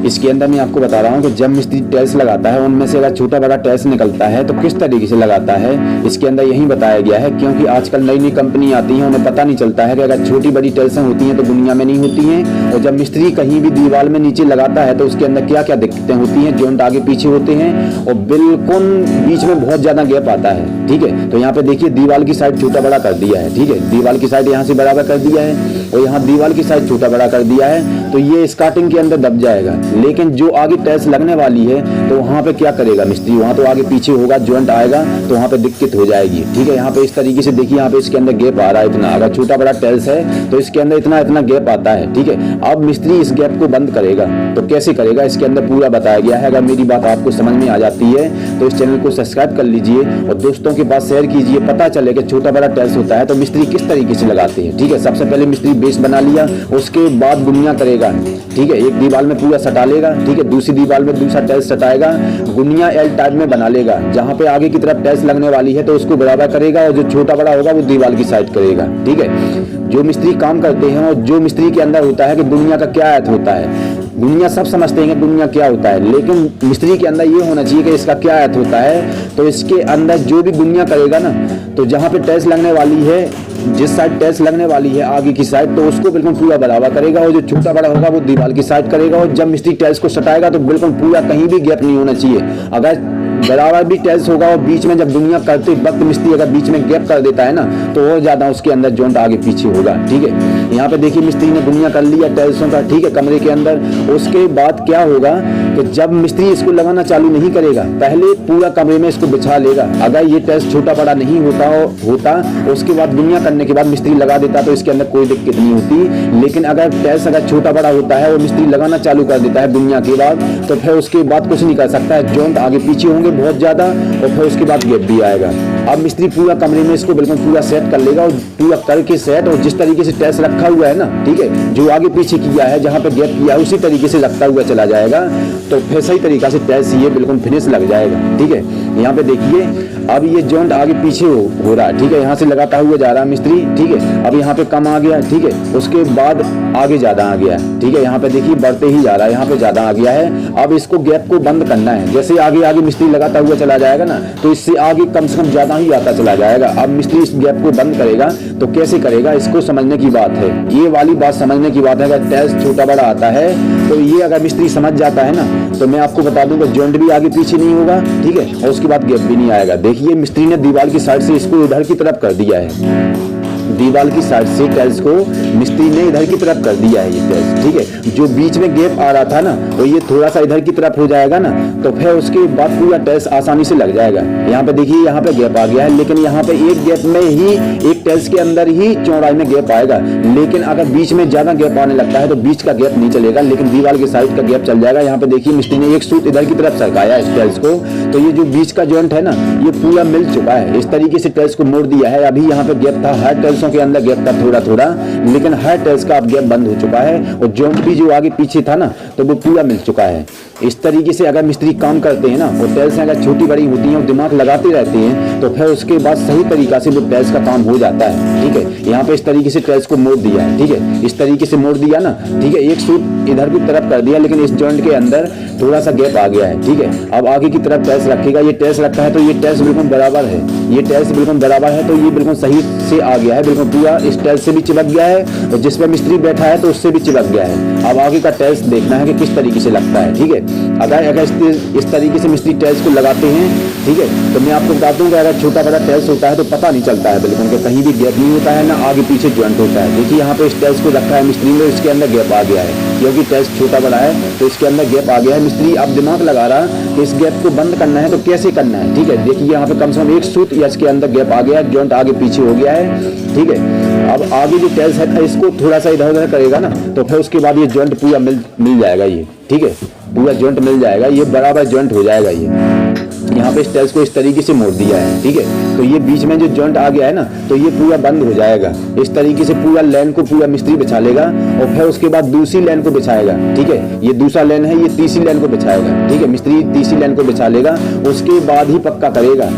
इसके अंदर मैं आपको बता रहा हूँ कि जब मिस्त्री टाइल्स लगाता है उनमें से अगर छोटा बड़ा टाइल्स निकलता है तो किस तरीके से लगाता है, इसके अंदर यही बताया गया है। क्योंकि आजकल नई नई कंपनी आती हैं, उन्हें पता नहीं चलता है कि अगर छोटी बड़ी टाइल्स होती हैं तो दुनिया में नहीं होती हैं, और जब मिस्त्री कहीं भी दीवार में नीचे लगाता है तो उसके अंदर क्या क्या दिक्कतें होती हैं। जॉइंट आगे पीछे होते हैं और बिल्कुल बीच में बहुत ज्यादा गैप आता है। ठीक है, तो यहाँ पे देखिए दीवार की साइड छोटा बड़ा कर दिया है। ठीक है, दीवार की साइड यहाँ से बराबर कर दिया है और यहाँ दीवार की साइड छोटा बड़ा कर दिया है, तो ये स्टार्टिंग के अंदर दब जाएगा। लेकिन जो आगे टाइल्स लगने वाली है तो वहाँ पे क्या करेगा मिस्त्री, वहाँ तो आगे पीछे होगा, जॉइंट आएगा तो वहाँ पे दिक्कत हो जाएगी। ठीक है, यहाँ पे इस तरीके से देखिए, यहाँ पे इसके अंदर गैप आ रहा है इतना, अगर छोटा बड़ा टाइल्स है तो इसके अंदर इतना इतना गैप आता है। ठीक है, अब मिस्त्री इस गैप को बंद करेगा तो कैसे करेगा, इसके अंदर पूरा बताया गया है। अगर मेरी बात आपको समझ में आ जाती है तो इस चैनल को सब्सक्राइब कर लीजिए और दोस्तों के पास शेयर कीजिए, पता चले कि छोटा बड़ा टाइल्स होता है तो मिस्त्री किस तरीके से लगाते हैं। ठीक है, सबसे पहले मिस्त्री बेस बना लिया, उसके बाद गुनिया करेगा। ठीक है, एक दीवार में पूरा सटा लेगा। ठीक है, दूसरी दीवार में दूसरा टाइल्स सटाएगा, गुनिया एल टाइप में बना लेगा। जहां पे आगे की तरफ टाइल्स लगने वाली है तो उसको बराबर करेगा और जो छोटा बड़ा होगा वो दीवार की साइड करेगा। ठीक है, जो मिस्त्री काम करते हैं और जो मिस्त्री के अंदर होता है कि दुनिया का क्या अर्थ होता है, दुनिया सब समझते हैं कि दुनिया क्या होता है, लेकिन मिस्त्री के अंदर ये होना चाहिए कि इसका क्या अर्थ होता है। तो इसके अंदर जो भी दुनिया करेगा ना, तो जहाँ पे टाइल्स लगने वाली है, जिस साइड टाइल्स लगने वाली है आगे की साइड, तो उसको बिल्कुल पूरा बराबर करेगा और जो छोटा बड़ा होगा वो दीवार की साइड करेगा। और जब मिस्त्री टाइल्स को सटाएगा तो बिल्कुल पूरा कहीं भी गैप नहीं होना चाहिए। अगर बराबर भी टाइल्स होगा और बीच में जब दुनिया करते वक्त मिस्त्री अगर बीच में गैप कर देता है ना तो और ज्यादा उसके अंदर जॉइंट आगे पीछे होगा। ठीक है, यहाँ पे देखिए मिस्त्री ने दुनिया कर लिया टाइल्सों का। ठीक है, कमरे के अंदर। उसके बाद क्या होगा कि जब मिस्त्री इसको लगाना चालू नहीं करेगा, पहले पूरा कमरे में इसको बिछा लेगा। अगर ये टाइल्स छोटा बड़ा नहीं होता उसके बाद दुनिया करने के बाद मिस्त्री लगा देता तो इसके अंदर कोई दिक्कत नहीं होती। लेकिन अगर टाइल्स अगर छोटा बड़ा होता है और मिस्त्री लगाना चालू कर देता है दुनिया के बाद, तो फिर उसके बाद कुछ नहीं कर सकता है, जॉइंट आगे पीछे होंगे बहुत ज्यादा और फिर उसके बाद गैप भी आएगा। अब मिस्त्री पूरा कमरे में इसको बिल्कुल पूरा सेट कर लेगा और पूरा करके सेट, और जिस तरीके से टाइल्स रखा हुआ है ना, ठीक है, जो आगे पीछे किया है, जहां पे गैप किया है उसी तरीके से रखता हुआ चला जाएगा तो फिर सही तरीका से टाइल्स ये बिल्कुल फिनिश लग जाएगा। ठीक है, यहाँ पे देखिए अब ये जॉइंट आगे पीछे हो रहा है। ठीक है, यहाँ से लगाता हुआ जा रहा है मिस्त्री। ठीक है, अब यहाँ पे कम आ गया। ठीक है, उसके बाद आगे ज्यादा आ गया। ठीक है, यहाँ पे देखिए बढ़ते ही जा रहा है, यहाँ पे ज्यादा आ गया है। अब इसको गैप को बंद करना है। जैसे आगे आगे मिस्त्री लगाता हुआ चला जाएगा ना, तो इससे आगे कम से कम ज्यादा ही आता चला जाएगा। अब मिस्त्री इस गैप को बंद करेगा तो कैसे करेगा, इसको समझने की बात है। ये वाली बात समझने की बात है। अगर टाइल्स छोटा बड़ा आता है तो ये अगर मिस्त्री समझ जाता है ना, तो मैं आपको बता दूंगा जॉइंट भी आगे पीछे नहीं होगा। ठीक है, और उसके बाद गैप भी नहीं आएगा। देखिए मिस्त्री ने दीवार की साइड से इसको इधर की तरफ कर दिया है, दीवार की साइड से टाइल्स को मिस्त्री ने इधर की तरफ कर दिया है ये टाइल्स। ठीक है, जो बीच में गैप आ रहा था ना वो ये थोड़ा सा इधर की तरफ हो जाएगा ना, तो फिर उसके बाद पूरा टाइल्स आसानी से लग जाएगा। यहाँ पे देखिए यहाँ पे गैप आ गया है, लेकिन यहाँ पे एक गैप में ही, एक टाइल्स के अंदर ही चौड़ाई में गैप आएगा। लेकिन अगर बीच में ज्यादा गैप आने लगता है तो बीच का गैप नहीं चलेगा, लेकिन दीवार के साइड का गैप चल जाएगा। यहाँ पे देखिए मिस्त्री ने एक सूत इधर की तरफ सरकाया इस टाइल्स को, तो ये जो बीच का जॉइंट है ना ये पूरा मिल चुका है। इस तरीके से टाइल्स को मोड़ दिया है। अभी यहाँ पे गैप था, हर टाइल्सों के अंदर गैप था थोड़ा थोड़ा, लेकिन हर टाइल्स का अब गैप बंद हो चुका है और जॉइंट भी जो आगे पीछे था ना तो वो पूरा मिल चुका है। इस तरीके से अगर मिस्त्री काम करते हैं ना और टाइल्स अगर छोटी बड़ी होती हैं और दिमाग लगाते रहते हैं तो फिर उसके बाद सही तरीका से वो टाइल्स का काम हो जाता है। ठीक है, यहाँ पे इस तरीके से टाइल्स को मोड़ दिया है। ठीक है, इस तरीके से मोड़ दिया ना। ठीक है, एक सूट इधर की तरफ कर दिया, लेकिन इस जॉइंट के अंदर थोड़ा सा गैप आ गया है। ठीक है, अब आगे की तरफ टाइल्स रखेगा। ये टाइल्स रखा है तो ये टाइल्स बिल्कुल बराबर है, ये टाइल्स बिल्कुल बराबर है तो ये बिल्कुल सही से आ गया है, बिल्कुल पूरा इस टाइल्स से भी चिपक गया है और जिस पे मिस्त्री बैठा है तो उससे भी चिपक गया है। अब आगे का टाइल्स देखना है कि किस तरीके से लगता है। ठीक है, अगर इस तरीके से मिस्त्री टाइल्स को लगाते हैं, ठीक है, तो मैं आपको बता दूंगा अगर छोटा बड़ा टाइल्स होता है तो पता नहीं चलता है बिल्कुल कि कहीं भी गैप नहीं होता है, ना आगे पीछे जॉइंट होता है। देखिए यहाँ पे इस टाइल्स को रखा है मिस्त्री ने, इसके अंदर गैप आ गया है क्योंकि टाइल्स छोटा बड़ा है तो इसके अंदर गैप आ गया है। मिस्त्री अब दिमाग लगा रहा कि इस गैप को बंद करना है तो कैसे करना है। ठीक है, देखिए यहाँ पे कम से कम एक सूत या इसके अंदर गैप आ गया है, जॉइंट आगे पीछे हो गया है। ठीक है, अब आगे जो टाइल्स है इसको थोड़ा सा इधर उधर करेगा ना तो फिर उसके बाद ये जॉइंट पूरा मिल जाएगा ये। ठीक है, पूरा जॉइंट मिल जाएगा, ये बराबर जॉइंट हो जाएगा। ये यहाँ पे इस टाइल्स को इस तरीके से मोड़ दिया है। ठीक है, तो ये बीच में जो जॉइंट आ गया है ना तो ये पूरा बंद हो जाएगा। इस तरीके से पूरा लाइन को पूरा मिस्त्री बिछा लेगा और फिर उसके बाद दूसरी लाइन को बिछाएगा। ठीक है, ये दूसरा लाइन है, ये तीसरी लाइन को बिछाएगा। ठीक है, मिस्त्री तीसरी लाइन को बिछा लेगा, उसके बाद ही पक्का करेगा।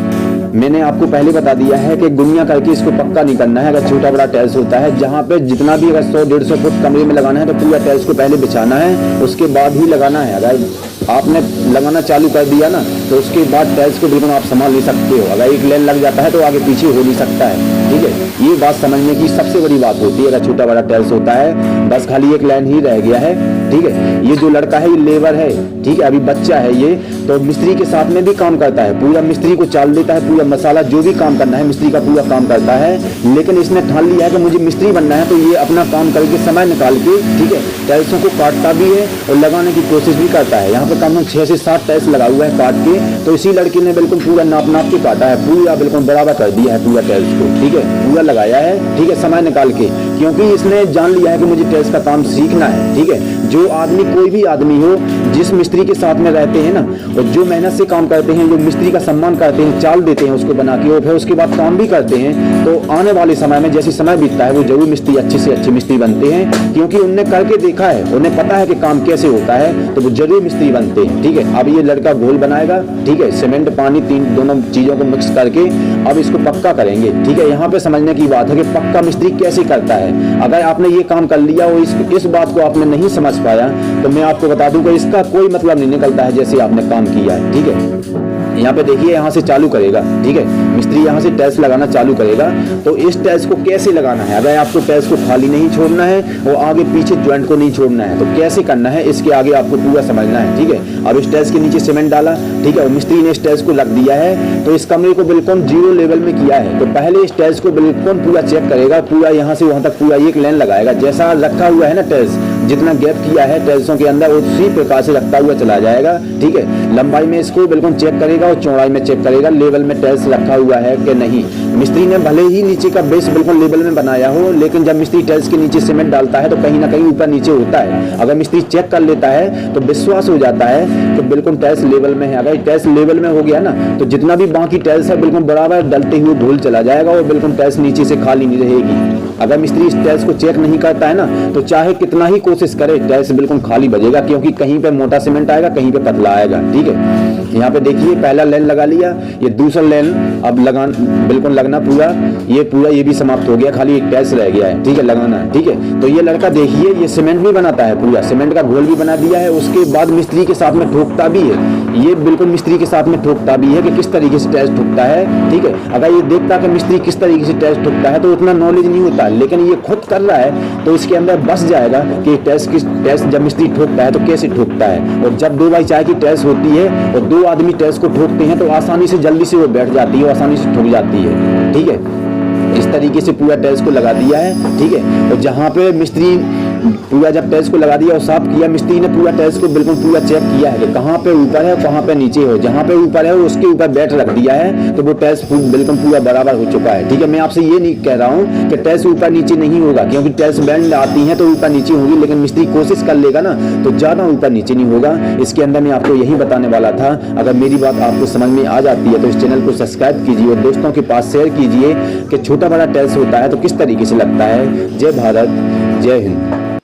मैंने आपको पहले बता दिया है कि गुनिया करके इसको पक्का नहीं करना है। अगर छोटा बड़ा टाइल्स होता है, जहाँ पे जितना भी अगर 100-150 फुट कमरे में लगाना है तो पूरा टाइल्स को पहले बिछाना है, उसके बाद ही लगाना है। अगर आपने लगाना चालू कर दिया ना तो उसके बाद टाइल्स को बिल्कुल आप संभाल नहीं सकते हो। अगर एक लेन लग जाता है तो आगे पीछे हो नहीं सकता है, ठीक है। ये बात समझने की सबसे बड़ी बात होती है। अगर छोटा बड़ा टाइल्स होता है, बस खाली एक लाइन ही रह गया है, ठीक है। ये जो लड़का है ये लेबर है, ठीक है, अभी बच्चा है ये, तो मिस्त्री के साथ में भी काम करता है, पूरा मिस्त्री को चाल देता है, पूरा मसाला जो भी काम करना है मिस्त्री का पूरा काम करता है। लेकिन इसने ठान लिया है कि मुझे मिस्त्री बनना है, तो ये अपना काम करके समय निकाल के, ठीक है, टाइल्सों को काटता भी है और लगाने की कोशिश भी करता है। यहाँ पे कम 6 से 7 टाइल्स लगा हुआ है काट के, तो इसी लड़के ने बिल्कुल पूरा नाप के काटा है, पूरा बिल्कुल बराबर कर दिया है पूरा टाइल्स को, ठीक है, पूरा लगाया है, ठीक है, समय निकाल के, क्योंकि इसने जान लिया है कि मुझे टाइल्स का काम सीखना है, ठीक है। जो आदमी, कोई भी आदमी हो, जिस मिस्त्री के साथ में रहते हैं ना, और जो मेहनत से काम करते हैं, जो मिस्त्री का सम्मान करते हैं, चाल देते हैं उसको बना के, और फिर उसके बाद काम भी करते हैं, तो आने वाले समय में जैसे समय बीतता है वो जरूर मिस्त्री अच्छे से अच्छे मिस्त्री बनते हैं, क्योंकि उनने करके देखा है, उन्हें पता है कि काम कैसे होता है, तो वो जरूर मिस्त्री बनते हैं, ठीक है। अब ये लड़का घोल बनाएगा, ठीक है, सीमेंट पानी दोनों चीजों को मिक्स करके अब इसको पक्का करेंगे, ठीक है। यहाँ पे समझने की बात है कि पक्का मिस्त्री कैसे करता है। अगर आपने ये काम कर लिया और इस बात को आपने नहीं समझ पाया, तो मैं आपको बता दूं कि इसका कोई मतलब नहीं निकलता है जैसे आपने काम किया है, ठीक है। यहाँ पे देखिए, यहाँ से चालू करेगा, ठीक है, मिस्त्री यहाँ से टाइल्स लगाना चालू करेगा। तो इस टाइल्स को कैसे लगाना है, अगर आपको टाइल्स को खाली नहीं छोड़ना है और आगे पीछे ज्वाइंट को नहीं छोड़ना है, तो कैसे करना है इसके आगे आपको पूरा समझना है, ठीक है। अब इस टाइल्स के नीचे सीमेंट डाला, ठीक है, और मिस्त्री ने इस टाइल्स को लग दिया है, तो इस कमरे को बिल्कुल 0 लेवल में किया है। तो पहले इस टाइल्स को बिल्कुल पूरा चेक करेगा, पूरा यहाँ से वहाँ तक पूरा एक लाइन लगाएगा, जैसा रखा हुआ है ना टाइल्स, जितना गैप किया है टाइल्सों के अंदर उसी प्रकार से रखता हुआ चला जाएगा, ठीक है। लंबाई में इसको बिल्कुल चेक करेगा और चौड़ाई में चेक करेगा, लेवल में टाइल्स रखा हुआ है कि नहीं। मिस्त्री ने भले ही नीचे का बेस बिल्कुल लेवल में बनाया हो, लेकिन जब मिस्त्री टाइल्स के नीचे सीमेंट डालता है तो कहीं ना कहीं ऊपर नीचे होता है। अगर मिस्त्री चेक कर लेता है तो विश्वास हो जाता है कि बिल्कुल टाइल्स लेवल में है। अगर टाइल्स लेवल में हो गया ना, तो जितना भी बाकी टाइल्स है बिल्कुल बराबर डलते हुए धूल चला जाएगा और बिल्कुल टाइल्स नीचे से खाली नहीं रहेगी। अगर मिस्त्री इस टाइल्स को चेक नहीं करता है ना, तो चाहे कितना ही कोशिश करे टाइल्स बिल्कुल खाली बजेगा, क्योंकि कहीं पे मोटा सीमेंट आएगा, कहीं पे पतला आएगा, ठीक है। यहाँ पे देखिए, पहला लेन लगा लिया, ये दूसरा लेन अब बिल्कुल लगना पूरा ये भी समाप्त हो गया, खाली एक टाइल्स रह गया है, ठीक है, लगाना, ठीक है। तो ये लड़का देखिए, ये सीमेंट भी बनाता है, पूरा सीमेंट का घोल भी बना दिया है, उसके बाद मिस्त्री के साथ में ठोकता भी है। ये बिल्कुल मिस्त्री के साथ में ठोकता भी है कि किस तरीके से टाइल्स ठोकता है, ठीक है। अगर ये देखता कि मिस्त्री किस तरीके से टाइल्स ठोकता है तो उतना नॉलेज नहीं होता, लेकिन ये खुद कर रहा है तो इसके अंदर बस जाएगा कि टाइल्स जब मिस्त्री ठोकता है तो कैसे ठोकता है। और जब 2x4 की टाइल्स होती है और 2 आदमी टाइल्स को ठोकते हैं तो आसानी से जल्दी से वो बैठ जाती है, आसानी से ठोक जाती है, ठीक है। इस तरीके से पूरा टाइल्स को लगा दिया है, ठीक है। और जहाँ पे मिस्त्री पूरा जब टाइल्स को लगा दिया और साफ किया, मिस्त्री ने पूरा टाइल्स को बिल्कुल पूरा चेक किया है कि कहाँ पे ऊपर है कहाँ पे नीचे हो। जहाँ पे ऊपर है उसके ऊपर बैट रख दिया है, तो वो टाइल्स बिल्कुल पूरा बराबर हो चुका है, ठीक है। मैं आपसे ये नहीं कह रहा हूँ कि टाइल्स ऊपर नीचे नहीं होगा, क्योंकि टाइल्स बैंड आती हैं तो ऊपर नीचे होगी, लेकिन मिस्त्री कोशिश कर लेगा ना तो ज्यादा ऊपर नीचे नहीं होगा। इसके अंदर मैं आपको यही बताने वाला था। अगर मेरी बात आपको समझ में आ जाती है तो इस चैनल को सब्सक्राइब कीजिए और दोस्तों के पास शेयर कीजिए कि छोटा बड़ा टाइल्स होता है तो किस तरीके से लगता है। जय भारत, जय हिंद।